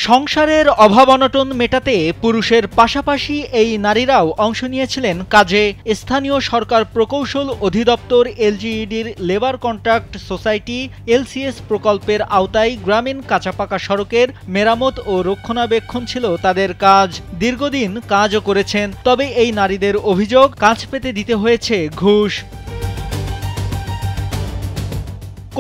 সংসারের অভাব অনটন মেটাতে পুরুষের পাশাপাশি এই নারীরাও অংশ নিয়েছিলেন কাজে। স্থানীয় সরকার প্রকৌশল অধিদপ্তর এলজিইডির লেবার কন্ট্রাক্ট সোসাইটি এলসিএস প্রকল্পের আওতায় গ্রামীণ কাঁচাপাকা সড়কের মেরামত ও রক্ষণাবেক্ষণ ছিল তাদের কাজ। দীর্ঘদিন কাজও করেছেন। তবে এই নারীদের অভিযোগ, কাজ পেতে দিতে হয়েছে ঘুষ।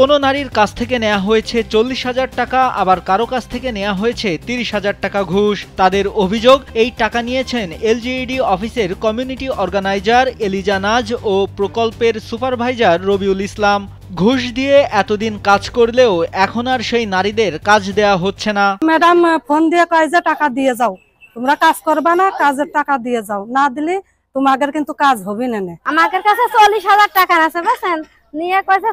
কোনো নারীর কাছ থেকে নেওয়া হয়েছে 40,000 টাকা, আবার কারো কাছ থেকে নেওয়া হয়েছে 30,000 টাকা ঘুষ। তাদের অভিযোগ, এই টাকা নিয়েছেন এলজিইডি অফিসের কমিউনিটি অর্গানাইজার এলিজা নাজ ও প্রকল্পের সুপারভাইজার রবিউল ইসলাম। ঘুষ দিয়ে এতদিন কাজ করলেও এখন আর সেই নারীদের কাজ দেয়া হচ্ছে না। ম্যাডাম ফোন দিয়ে কয় যে টাকা দিয়ে যাও, তোমরা কাজ করবা না, কাজের টাকা দিয়ে যাও, না দিলে তোমাদের কিন্তু কাজ হবে না। আমাদের কাছে 40,000 টাকা আছে, বুঝছেন, নিয়ে কইছে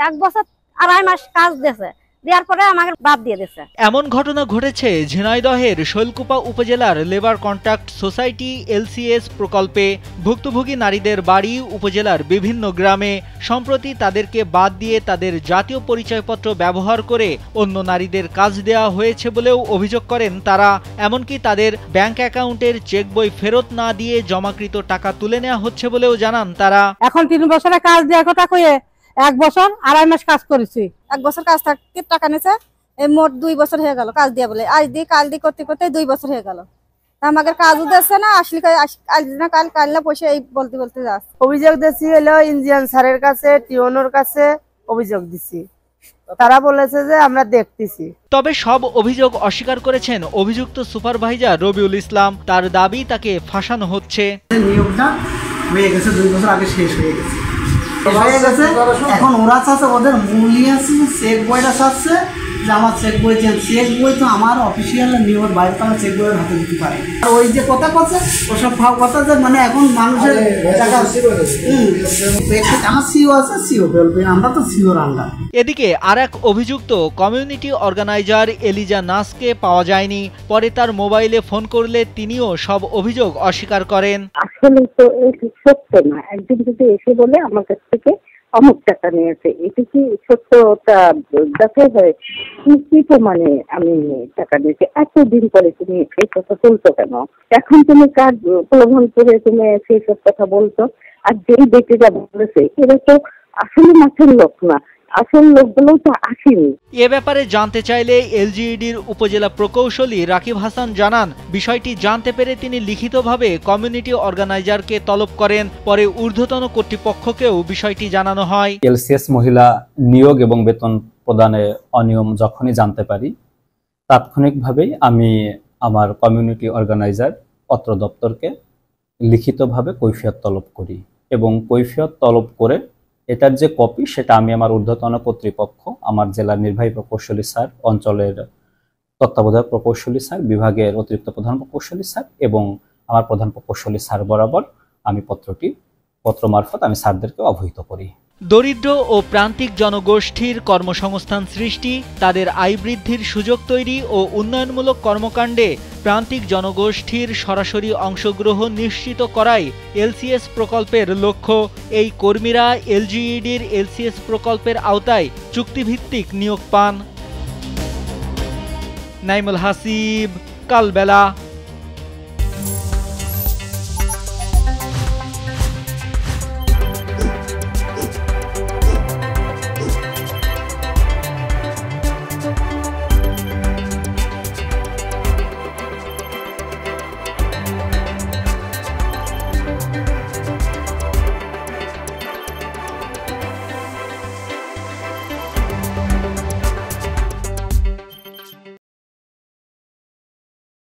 1 বছর 2.5 মাস কাজ দিয়েছে, দেওয়ার পরে আমাকে বাদ দিয়ে দিয়েছে। এমন ঘটনা ঘটেছে ঝিনাইদহের শৈলকুপা উপজেলার লেবার কন্ট্রাক্ট সোসাইটি এলসিএস প্রকল্পে। ভুক্তভোগী নারীদের বাড়ি উপজেলার বিভিন্ন গ্রামে। সম্প্রতি তাদেরকে বাদ দিয়ে তাদের জাতীয় পরিচয়পত্র ব্যবহার করে অন্য নারীদের কাজ দেওয়া হয়েছে বলেও অভিযোগ করেন তারা। এমনকি তাদের ব্যাংক অ্যাকাউন্টের চেক বই ফেরত না দিয়ে জমাকৃত টাকা তুলে নেওয়া হচ্ছে বলেও জানান তারা। এখন 3 বছরের কাজ দেওয়ার কথা কয়ে 1 বছর 2.5 মাস কাজ করেছি। 1 বছর কাজ থাকতে টাকা নিয়েছে, মোট 2 বছর হয়ে গেল কাজ দিয়ে বলে। আজ দিয়ে কাল দিয়ে করতে করতে 2 বছর হয়ে গেল। আমাদের কাজও দিচ্ছে না, আসলে আজ না কাল না পয়সা এই বলতে বলতে যাচ্ছে। অভিযোগ দিয়েছি হলো ইঞ্জিনিয়ার স্যারের কাছে, টিওনোর কাছে অভিযোগ দিছি। তারা বলেছে যে আমরা দেখতেছি। তবে সব অভিযোগ অস্বীকার করেছেন অভিযুক্ত সুপারভাইজার রবিউল ইসলাম। তার দাবি, তাকে ফাঁসানো হচ্ছে। নিয়োগটা হয়ে গেছে 2 বছর আগে, শেষ হয়ে গেছে। এখন ওরা চাচ্ছে, ওদের মূল্য আছে, চেক বইটা চাচ্ছে যে আমার চেক বই চেক বই তো আমার অফিসিয়াল নিয়মের বাইরে তো আমার চেক বইয়ের হাতে দিতে পারে। আর ওই যে কথা কথা ওসব ভাব কথা যে মানে এখন মানুষের টাকা আমার সিও আছে, সিও বলবে, আমরা তো সিওর আন্ডার। এদিকে আর এক অভিযুক্ত কমিউনিটি অর্গানাইজার এলিজা নাসকে পাওয়া যায়নি। পরে তার মোবাইলে ফোন করলে তিনিও সব অভিযোগ অস্বীকার করেন। আসলে তো সত্য না। একজন যদি এসে বলে আমার কাছ থেকে অমুক টাকা নিয়েছে, এটা কি সত্যটা যাচাই হয়? কি প্রমাণে আমি টাকা দিয়েছি? এতদিন পরে তুমি এই কথা বলছো কেন? এখন তুমি কাজ প্রলোভন করে তুমি সেই সব কথা বলছো। আর যেই ব্যক্তিটা বলেছে এরা তো আসলে মাঠের লোক না, আসল লোকগুলো তো আসেনি। এ ব্যাপারে জানতে চাইলে এলজিইডির উপজেলা প্রকৌশলী রাকিব হাসান জানান, বিষয়টি জানতে পেরে তিনি লিখিতভাবে কমিউনিটি অর্গানাইজারকে তলব করেন। পরে ঊর্ধ্বতন কর্তৃপক্ষকেও বিষয়টি জানানো হয়। এলসিএস মহিলা নিয়োগ এবং বেতন প্রদানে অনিয়ম যখনই জানতে পারি, তাৎক্ষণিকভাবেই আমি আমার কমিউনিটি অর্গানাইজার অত্র দপ্তরকে লিখিতভাবে কৈফিয়ত তলব করি এবং কৈফিয়ত তলব করে এটার যে কপি সেটা আমি আমার ঊর্ধ্বতন কর্তৃপক্ষ, আমার জেলার নির্বাহী প্রকৌশলী স্যার, অঞ্চলের তত্ত্বাবধায়ক প্রকৌশলী স্যার, বিভাগের অতিরিক্ত প্রধান প্রকৌশলী স্যার এবং আমার প্রধান প্রকৌশলী স্যার বরাবর আমি পত্র মারফত আমি স্যারদেরকে অবহিত করি। দরিদ্র ও প্রান্তিক জনগোষ্ঠীর কর্মসংস্থান সৃষ্টি, তাদের আয় বৃদ্ধির সুযোগ তৈরি ও উন্নয়নমূলক কর্মকাণ্ডে প্রান্তিক জনগোষ্ঠীর সরাসরি অংশগ্রহণ নিশ্চিত করাই এলসিএস প্রকল্পের লক্ষ্য। এই কর্মীরা এলজিইডির এলসিএস প্রকল্পের আওতায় চুক্তিভিত্তিক নিয়োগ পান। নাইমুল হাসিব, কালবেলা।